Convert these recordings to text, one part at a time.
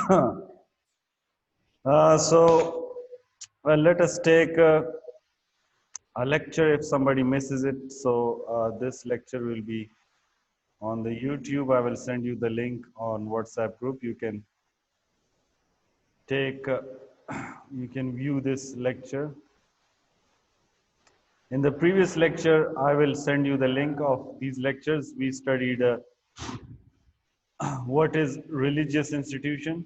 Let us take a lecture if somebody misses it. So this lecture will be on the YouTube. I will send you the link on WhatsApp group. You can take, you can view this lecture. In the previous lecture, I will send you the link of these lectures. We studied what is religious institution.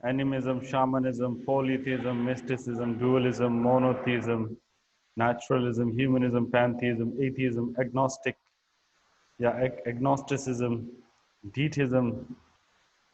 Animism, shamanism, polytheism, mysticism, dualism, monotheism, naturalism, humanism, pantheism, atheism, agnosticism, deism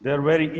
They are very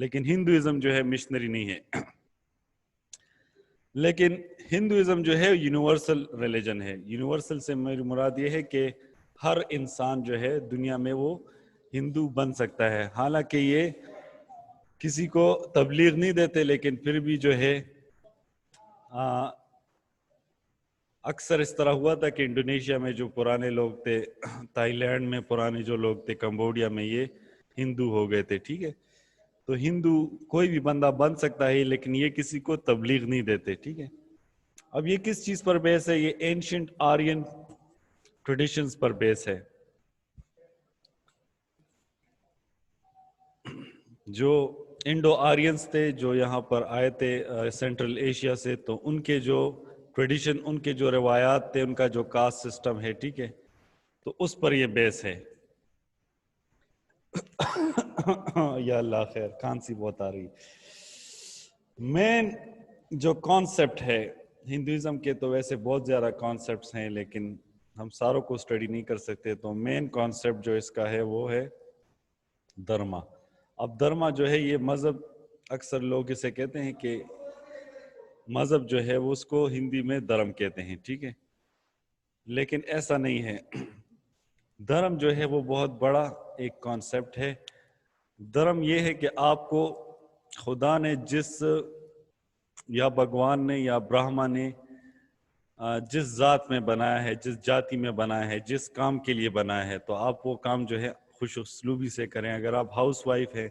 لیکن Hinduism جو ہے missionary نہیں ہے. لیکن Hinduism جو ہے universal religion ہے. Universal سے میری مراد یہ ہے کہ ہر انسان جو ہے دنیا میں وہ ہندو بن سکتا ہے. حالانکہ یہ کسی کو تبلیغ نہیں دیتے، لیکن پھر بھی جو ہے اکثر اس طرح ہوا تھا کہ انڈونیشیا میں جو پرانے لوگ تھے، تائی لینڈ میں پرانے جو لوگ تھے، کمبوڈیا میں، یہ ہندو ہو گئے تھے. ٹھیک ہے، تو ہندو کوئی بھی بندہ بن سکتا ہے، لیکن یہ کسی کو تبلیغ نہیں دیتے. ٹھیک ہے، اب یہ کس چیز پر بیس ہے؟ یہ اینشنٹ آرین ٹریڈیشنز پر بیس ہے. جو انڈو آرینز تھے جو یہاں پر آئے تھے سینٹرل ایشیا سے، تو ان کے جو ٹریڈیشن، ان کے جو روایات تھے، ان کا جو کاسٹ سسٹم ہے، ٹھیک ہے، تو اس پر یہ بیس ہے. یا اللہ خیر، کھانسی بہت آ رہی. مین جو کانسیپٹ ہے ہندوازم کے، تو ویسے بہت زیادہ کانسیپٹس ہیں، لیکن ہم ساروں کو اسٹڈی نہیں کر سکتے. تو مین کانسیپٹ جو اس کا ہے وہ ہے دھرما. اب دھرما جو ہے یہ مذہب، اکثر لوگ اسے کہتے ہیں کہ مذہب جو ہے وہ اس کو ہندی میں دھرم کہتے ہیں. ٹھیک ہے، لیکن ایسا نہیں ہے. دھرم جو ہے وہ بہت بڑا ایک کانسیپٹ ہے. دھرم یہ ہے کہ آپ کو خدا نے جس، یا بھگوان نے یا برہما نے جس ذات میں بنایا ہے، جس جاتی میں بنایا ہے، جس کام کے لیے بنایا ہے، تو آپ وہ کام جو ہے خوش اسلوبی سے کریں. اگر آپ ہاؤس وائف ہیں،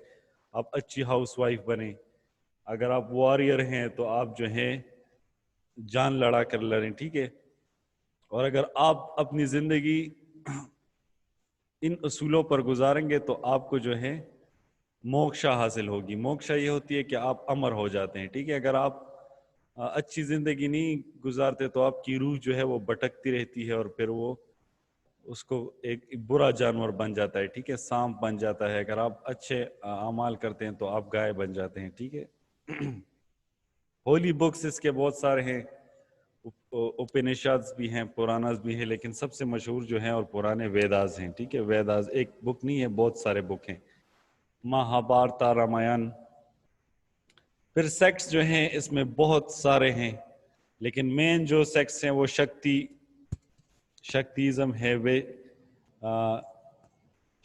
آپ اچھی ہاؤس وائف بنیں. اگر آپ وارئر ہیں تو آپ جو ہیں جان لڑا کر لڑیں. ٹھیک ہے، اور اگر آپ اپنی زندگی ان اصولوں پر گزاریں گے تو آپ کو جو ہے موکشا حاصل ہوگی. موکشا یہ ہوتی ہے کہ آپ امر ہو جاتے ہیں. ٹھیک ہے، اگر آپ اچھی زندگی نہیں گزارتے تو آپ کی روح جو ہے وہ بھٹکتی رہتی ہے، اور پھر وہ اس کو ایک برا جانور بن جاتا ہے. ٹھیک ہے، سانپ بن جاتا ہے. اگر آپ اچھے اعمال کرتے ہیں تو آپ گائے بن جاتے ہیں. ٹھیک ہے، ہولی بکس اس کے بہت سارے ہیں، اپنیشادز بھی ہیں، پراناز بھی ہیں، لیکن سب سے مشہور جو ہیں اور پرانے ویداز ہیں. ٹھیک ہے، ویداز ایک بک نہیں ہے، بہت سارے بک ہیں. مہابھارتا، رامائن. پھر سیکٹس جو ہیں اس میں بہت سارے ہیں، لیکن مین جو سیکٹس ہیں وہ شکتیزم ہے،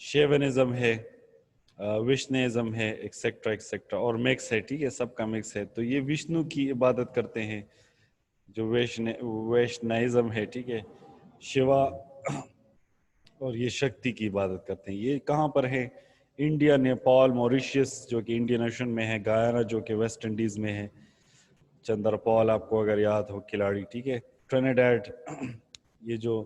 شیونزم ہے، وشنیزم ہے، ایکسیکٹرا ایکسیکٹرا، اور مکس ہے. ٹھیک ہے، سب کا مکس ہے. تو یہ وشنو کی عبادت کرتے ہیں جو ویشنائزم ہے. ٹھیک ہے، شیوا، اور یہ شکتی کی عبادت کرتے ہیں. یہ کہاں پر ہے؟ انڈیا، نیپال، موریشیس جو کہ انڈین اوشن میں ہے، گیانا جو کہ ویسٹ انڈیز میں ہے، چندر پال آپ کو اگر یاد ہو کھلاڑی. ٹھیک ہے، ٹرینیڈاڈ، یہ جو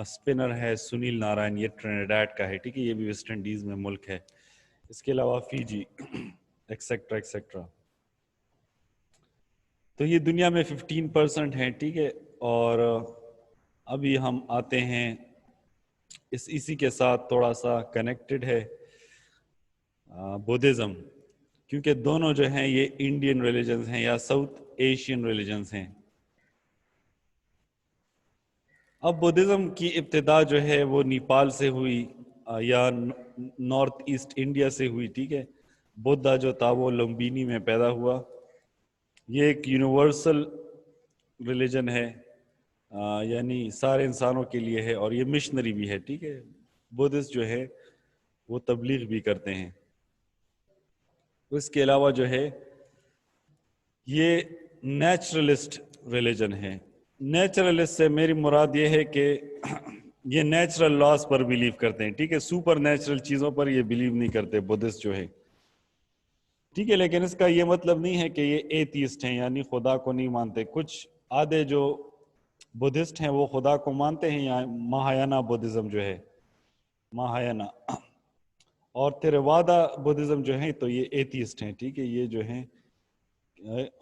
سپنر ہے سنیل نارائن، یہ ٹرینیڈاڈ کا ہے. ٹھیک ہے، یہ بھی ویسٹ انڈیز میں ملک ہے. اس کے علاوہ فیجی، ایکسیکٹرا ایکسیکٹرا. تو یہ دنیا میں 15% ہیں. ٹھیک ہے، اور ابھی ہم آتے ہیں اسی کے ساتھ تھوڑا سا کنیکٹڈ ہے بدھزم، کیونکہ دونوں جو ہیں یہ انڈین ریلیجنز ہیں یا ساؤتھ ایشین ریلیجنز ہیں. اب بدھزم کی ابتدا جو ہے وہ نیپال سے ہوئی یا نارتھ ایسٹ انڈیا سے ہوئی. ٹھیک ہے، بدھا جو تھا وہ لمبینی میں پیدا ہوا. یہ ایک یونیورسل ریلیجن ہے، یعنی سارے انسانوں کے لیے ہے، اور یہ مشنری بھی ہے. ٹھیک ہے، بدھسٹ جو ہے وہ تبلیغ بھی کرتے ہیں. اس کے علاوہ جو ہے یہ نیچرلسٹ ریلیجن ہے. نیچرلسٹ سے میری مراد یہ ہے کہ یہ نیچرل لاز پر بلیو کرتے ہیں. ٹھیک ہے، سپر نیچرل چیزوں پر یہ بلیو نہیں کرتے بدھسٹ جو ہے. ٹھیک ہے، لیکن اس کا یہ مطلب نہیں ہے کہ یہ ایتھیسٹ ہیں، یعنی خدا کو نہیں مانتے. کچھ آدھے جو بدھسٹ ہیں وہ خدا کو مانتے ہیں، یا مہایانا بدھزم جو ہے، مہایانا. اور تھیرووادا بدھزم جو ہیں تو یہ ایتھیسٹ ہیں. ٹھیک ہے، یہ جو ہیں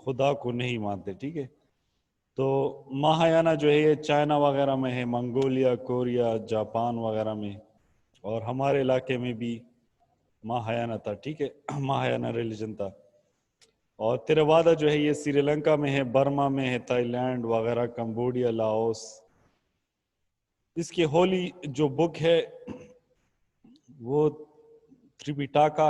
خدا کو نہیں مانتے. ٹھیک ہے، تو مہایانا جو ہے یہ چائنا وغیرہ میں ہے، منگولیا، کوریا، جاپان وغیرہ میں، اور ہمارے علاقے میں بھی مہایانا تھا. ٹھیک ہے، مہایانا ریلیجن تھا. اور تھیرووادا جو ہے یہ سری لنکا میں ہے، برما میں ہے، تائی لینڈ وغیرہ، کمبوڈیا، لاؤس. اس کی ہولی جو بک ہے وہ تریپیٹاکا